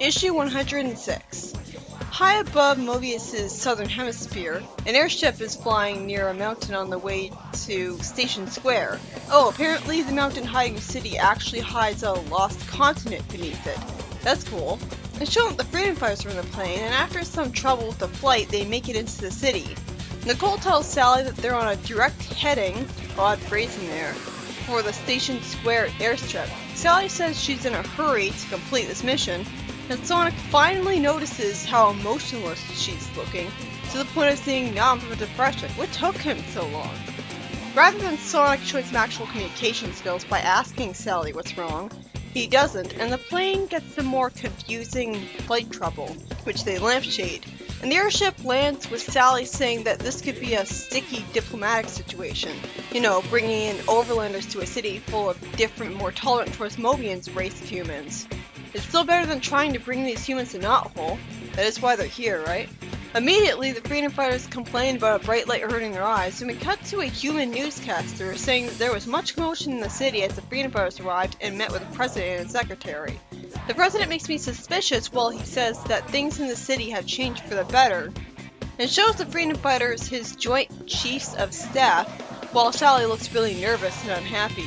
Issue 106. High above Mobius's southern hemisphere, an airship is flying near a mountain on the way to Station Square. Oh, apparently the mountain hiding city actually hides a lost continent beneath it. That's cool. They show up the freedom fighters from the plane, and after some trouble with the flight, they make it into the city. Nicole tells Sally that they're on a direct heading, odd phrasing there, for the Station Square airstrip. Sally says she's in a hurry to complete this mission, and Sonic finally notices how emotionless she's looking, to the point of seeing numb from depression. What took him so long? Rather than Sonic showing some actual communication skills by asking Sally what's wrong, he doesn't, and the plane gets some more confusing flight trouble, which they lampshade. And the airship lands with Sally saying that this could be a sticky diplomatic situation. You know, bringing in overlanders to a city full of different, more tolerant towards Mobian's race of humans. It's still better than trying to bring these humans to Knothole. That is why they're here, right? Immediately, the freedom fighters complain about a bright light hurting their eyes, and we cut to a human newscaster saying that there was much commotion in the city as the freedom fighters arrived and met with the president and secretary. The president makes me suspicious while he says that things in the city have changed for the better, and shows the freedom fighters his joint chiefs of staff, while Sally looks really nervous and unhappy.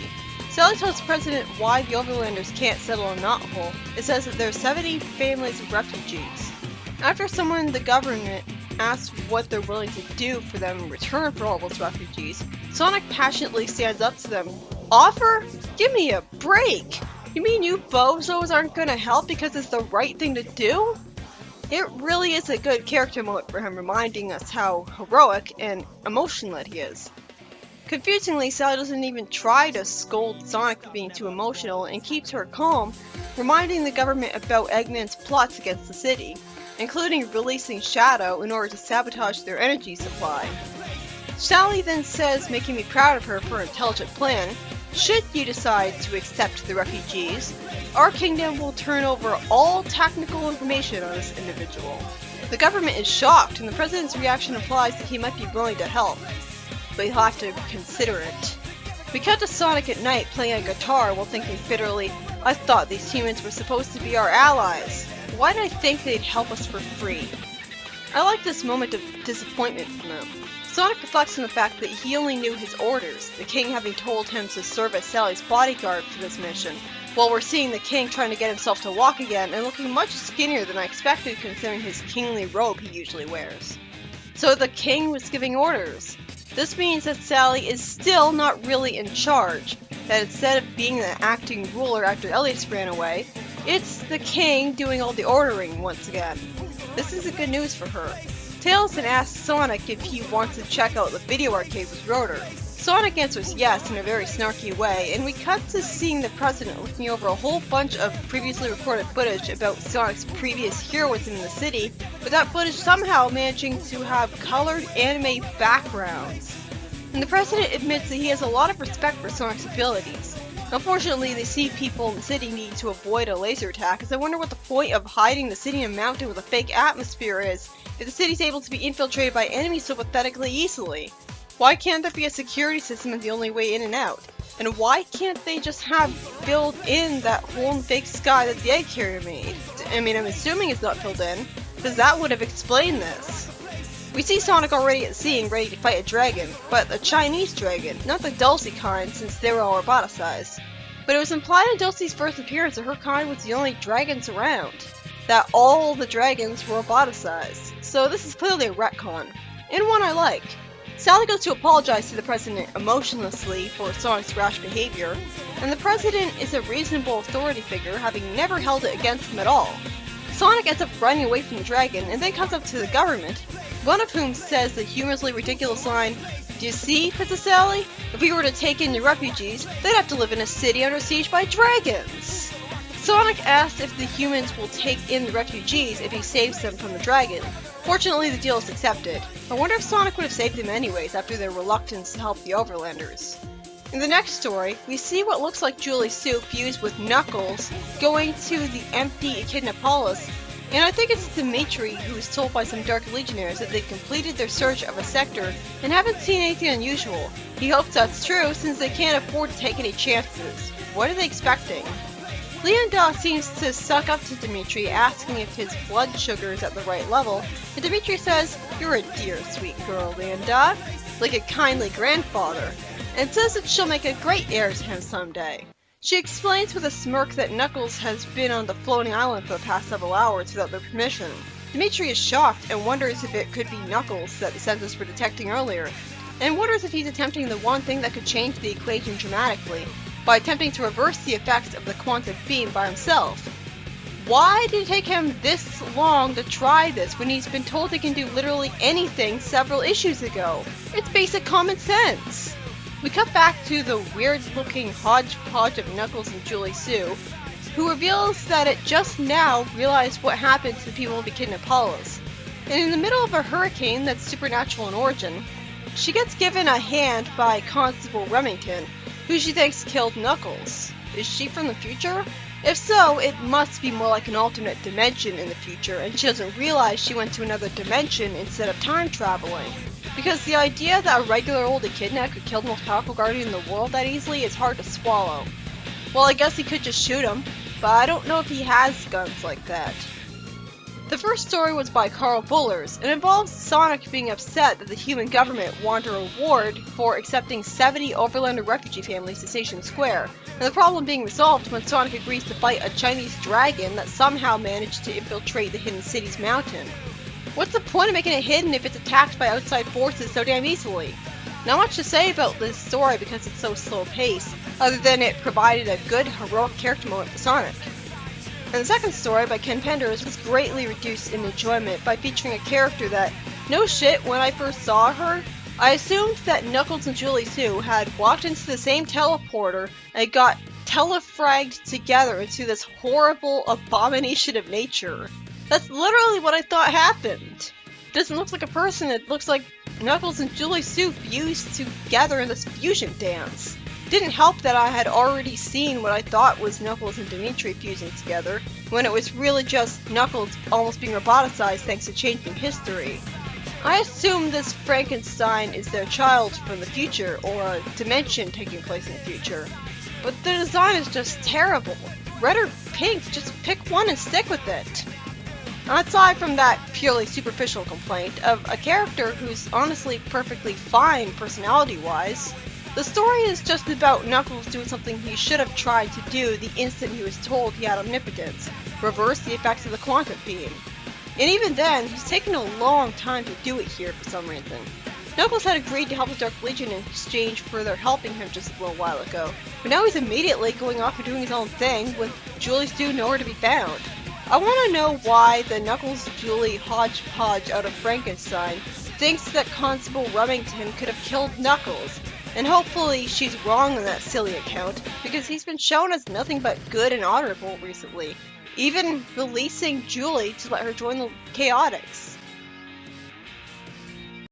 Sally tells the president why the overlanders can't settle in Knothole. It says that there are 70 families of refugees. After someone in the government asks what they're willing to do for them in return for all those refugees, Sonic passionately stands up to them. Offer? Give me a break! You mean you bozos aren't gonna help because it's the right thing to do? It really is a good character moment for him, reminding us how heroic and emotion-led he is. Confusingly, Sally doesn't even try to scold Sonic for being too emotional and keeps her calm, reminding the government about Eggman's plots against the city, including releasing Shadow in order to sabotage their energy supply. Sally then says, making me proud of her for her intelligent plan, should you decide to accept the refugees, our kingdom will turn over all technical information on this individual. The government is shocked, and the president's reaction implies that he might be willing to help, but he'll have to consider it. We cut to Sonic at night playing a guitar while thinking bitterly, I thought these humans were supposed to be our allies. Why did I think they'd help us for free? I like this moment of disappointment from him. Sonic reflects on the fact that he only knew his orders, the king having told him to serve as Sally's bodyguard for this mission, while we're seeing the king trying to get himself to walk again and looking much skinnier than I expected considering his kingly robe he usually wears. So the king was giving orders. This means that Sally is still not really in charge, that instead of being the acting ruler after Elias ran away, it's the king doing all the ordering once again. This is good news for her. Tails then asks Sonic if he wants to check out the video arcade with Rotor. Sonic answers yes in a very snarky way, and we cut to seeing the president looking over a whole bunch of previously recorded footage about Sonic's previous heroism in the city, with that footage somehow managing to have colored anime backgrounds. And the president admits that he has a lot of respect for Sonic's abilities. Unfortunately, they see people in the city need to avoid a laser attack, as I wonder what the point of hiding the city in a mountain with a fake atmosphere is, if the city's able to be infiltrated by enemies so pathetically easily. Why can't there be a security system as the only way in and out? And why can't they just have filled in that whole fake sky that the egg carrier made? I mean, I'm assuming it's not filled in, because that would have explained this. We see Sonic already at sea and ready to fight a dragon, but a Chinese dragon, not the Dulcie kind since they were all roboticized. But it was implied in Dulcie's first appearance that her kind was the only dragons around, that all the dragons were roboticized. So this is clearly a retcon, and one I like. Sally goes to apologize to the president emotionlessly for Sonic's rash behavior, and the president is a reasonable authority figure, having never held it against him at all. Sonic ends up running away from the dragon, and then comes up to the government, one of whom says the humorously ridiculous line, "Do you see, Princess Sally? If we were to take in the refugees, they'd have to live in a city under siege by dragons." Sonic asks if the humans will take in the refugees if he saves them from the dragon. Fortunately, the deal is accepted. I wonder if Sonic would have saved them anyways after their reluctance to help the Overlanders. In the next story, we see what looks like Julie Sue fused with Knuckles going to the empty Echidnapolis, and I think it's Dimitri who is told by some Dark Legionnaires that they've completed their search of a sector and haven't seen anything unusual. He hopes that's true since they can't afford to take any chances. What are they expecting? Leonda seems to suck up to Dimitri, asking if his blood sugar is at the right level, and Dimitri says, "You're a dear, sweet girl, Leonda," like a kindly grandfather, and says that she'll make a great heir to him someday. She explains with a smirk that Knuckles has been on the floating island for the past several hours without their permission. Dimitri is shocked and wonders if it could be Knuckles that the sensors were detecting earlier, and wonders if he's attempting the one thing that could change the equation dramatically, by attempting to reverse the effects of the quantum beam by himself. Why did it take him this long to try this when he's been told he can do literally anything several issues ago? It's basic common sense. We cut back to the weird-looking hodgepodge of Knuckles and Julie Sue, who reveals that it just now realized what happened to the people of Echidna Apollos. And in the middle of a hurricane that's supernatural in origin, she gets given a hand by Constable Remington, who she thinks killed Knuckles. Is she from the future? If so, it must be more like an alternate dimension in the future, and she doesn't realize she went to another dimension instead of time traveling. Because the idea that a regular old Echidna could kill the most powerful guardian in the world that easily is hard to swallow. Well, I guess he could just shoot him, but I don't know if he has guns like that. The first story was by Carl Bullers, and involves Sonic being upset that the human government wanted a reward for accepting 70 Overlander refugee families to Station Square, and the problem being resolved when Sonic agrees to fight a Chinese dragon that somehow managed to infiltrate the Hidden City's mountain. What's the point of making it hidden if it's attacked by outside forces so damn easily? Not much to say about this story because it's so slow-paced, other than it provided a good heroic character moment for Sonic. And the second story, by Ken Penders, was greatly reduced in enjoyment by featuring a character that, no shit, when I first saw her, I assumed that Knuckles and Julie Sue had walked into the same teleporter and got telefragged together into this horrible abomination of nature. That's literally what I thought happened. It doesn't look like a person, it looks like Knuckles and Julie Sue fused together in this fusion dance. Didn't help that I had already seen what I thought was Knuckles and Dimitri fusing together, when it was really just Knuckles almost being roboticized thanks to changing history. I assume this Frankenstein is their child from the future, or a dimension taking place in the future. But the design is just terrible. Red or pink, just pick one and stick with it. Aside from that purely superficial complaint of a character who's honestly perfectly fine personality-wise, the story is just about Knuckles doing something he should have tried to do the instant he was told he had omnipotence, reverse the effects of the quantum beam. And even then, he's taken a long time to do it here for some reason. Knuckles had agreed to help the Dark Legion in exchange for their helping him just a little while ago, but now he's immediately going off and doing his own thing, with Julie Sue nowhere to be found. I want to know why the Knuckles-Julie hodgepodge out of Frankenstein thinks that Constable Remington could have killed Knuckles, and hopefully she's wrong on that silly account, because he's been shown as nothing but good and honorable recently, even releasing Julie to let her join the Chaotix.